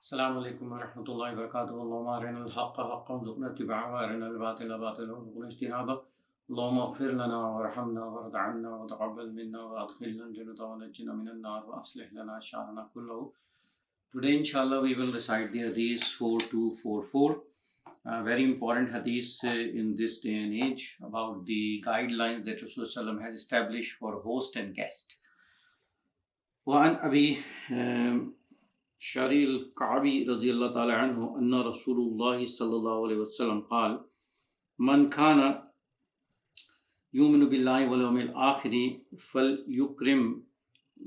Assalamu alaikum wa rahmatullahi wa barakatuh. Allahumma arina al-haqqa haqqan warzuqna ittiba'ahu wa arina al-batila batilan warzuqna ijtinaba. Allahumma ighfir lana warhamna warda 'anna wa taqabbal minna wa adkhilna al-jannata wa najjina min an-nar wa aslih lana sha'nana kullahu. Today inshallah we will recite the Hadith 4244. Very important Hadith in this day and age about the guidelines that Rasulullah has established for host and guest. وعن أبي شري الكعبي رضي الله تعالى عنه أن رسول الله صلى الله عليه وسلم قال من كان يؤمن بالله واليوم الآخر فليكرم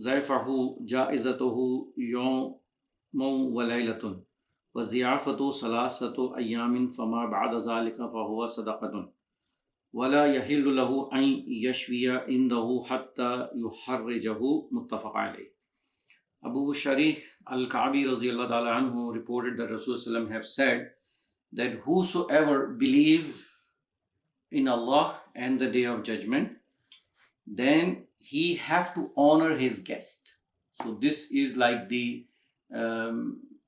ضيفه جائزته يوم وليلة وضيافته ثلاثة أيام فما بعد ذلك فهو صدقة ولا يحل له أن يشوي عنده حتى يحرجه متفق عليه. Abu Sharih al-Ka'bi radiyallahu ta'ala anhu reported that Rasulullah have said that whosoever believe in Allah and the day of judgment, then he have to honor his guest. So this is like the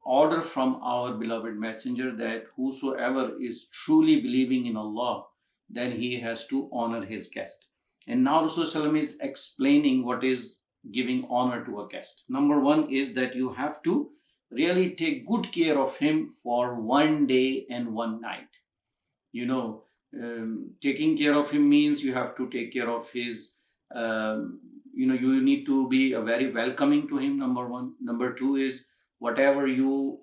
order from our beloved messenger that whosoever is truly believing in Allah, then he has to honor his guest. And now Rasulullah is explaining what is giving honor to a guest. Number one is that you have to really take good care of him for 1 day and 1 night. Taking care of him means you have to take care of his, you need to be very welcoming to him, number one. Number two is whatever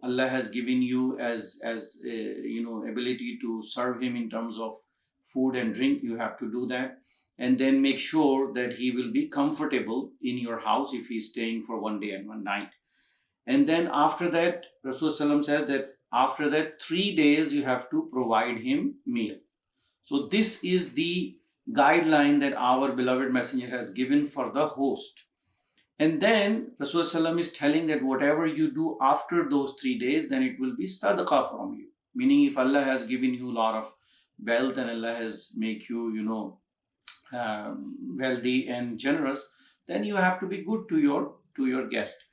Allah has given you as ability to serve him in terms of food and drink, you have to do that. And then make sure that he will be comfortable in your house if he is staying for 1 day and 1 night. And then after that, Rasulullah says that after that 3 days you have to provide him meal. So this is the guideline that our beloved messenger has given for the host. And then Rasulullah is telling that whatever you do after those 3 days, then it will be sadaqah from you. Meaning if Allah has given you a lot of wealth and Allah has make you, wealthy and generous, then you have to be good to your guest.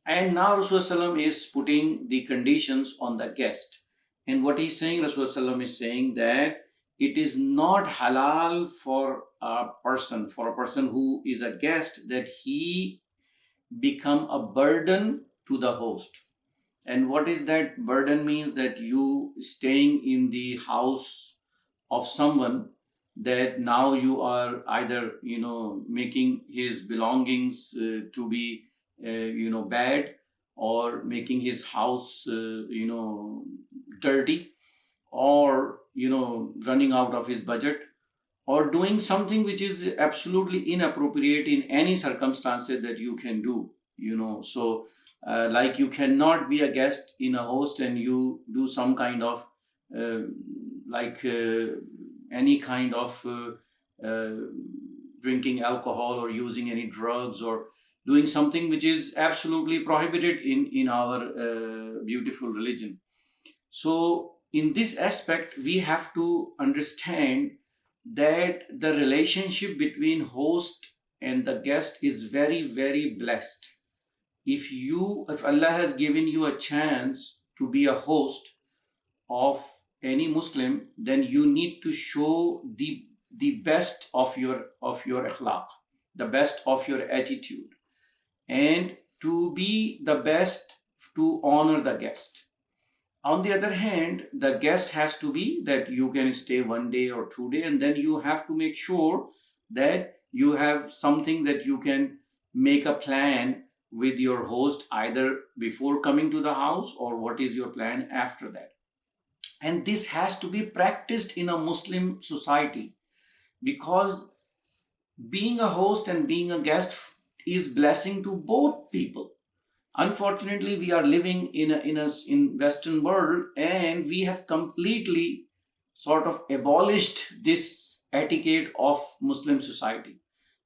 And now Rasulullah is putting the conditions on the guest. And what he's saying, Rasulullah is saying that it is not halal for a person who is a guest that he become a burden to the host. And what is that burden means? That you staying in the house of someone, that now you are either making his belongings to be bad, or making his house dirty, or running out of his budget, or doing something which is absolutely inappropriate in any circumstances that you can do. So like you cannot be a guest in a host and you do some kind of any kind of drinking alcohol or using any drugs or doing something which is absolutely prohibited in our beautiful religion. So in this aspect, we have to understand that the relationship between host and the guest is very, very blessed. If Allah has given you a chance to be a host of any Muslim, then you need to show the best of your akhlaq, the best of your attitude, and to be the best to honor the guest. On the other hand, the guest has to be that you can stay 1 day or 2 days, and then you have to make sure that you have something that you can make a plan with your host either before coming to the house, or what is your plan after that. And this has to be practiced in a Muslim society, because being a host and being a guest is blessing to both people. Unfortunately, we are living in Western world, and we have completely sort of abolished this etiquette of Muslim society.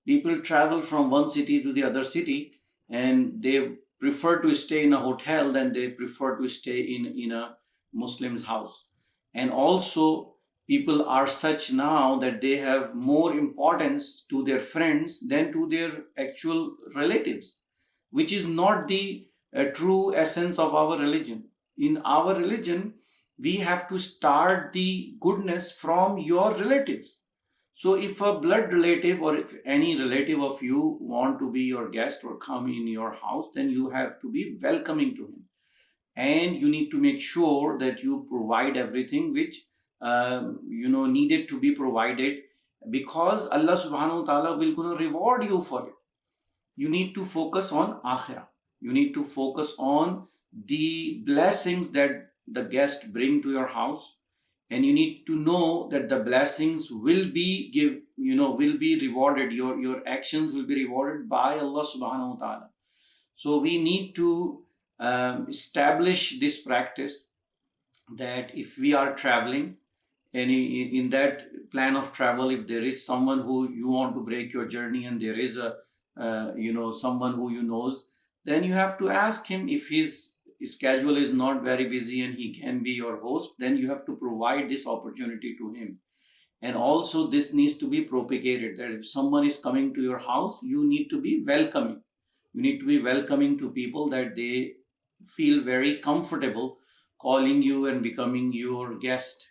People travel from one city to the other city, and they prefer to stay in a hotel than they prefer to stay in a Muslim's house. And also people are such now that they have more importance to their friends than to their actual relatives, which is not the a true essence of our religion. In our religion, we have to start the goodness from your relatives. So if a blood relative or if any relative of you want to be your guest or come in your house, then you have to be welcoming to him. And you need to make sure that you provide everything which needed to be provided, because Allah subhanahu wa ta'ala will gonna reward you for it. You need to focus on akhirah. You need to focus on the blessings that the guest bring to your house, and you need to know that the blessings will be will be rewarded. Your actions will be rewarded by Allah subhanahu wa ta'ala. So we need to establish this practice, that if we are traveling, and in that plan of travel, if there is someone who you want to break your journey, and there is a someone who you knows, then you have to ask him. If his schedule is not very busy and he can be your host, then you have to provide this opportunity to him. And also this needs to be propagated, that if someone is coming to your house, you need to be welcoming. You need to be welcoming to people, that they feel very comfortable calling you and becoming your guest,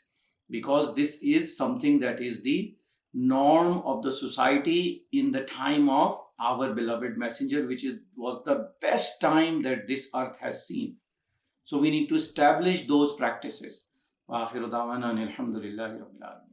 because this is something that is the norm of the society in the time of our beloved messenger, which was the best time that this earth has seen. So we need to establish those practices. Wa akhiru da'wana anil hamdulillahi rabbil alamin.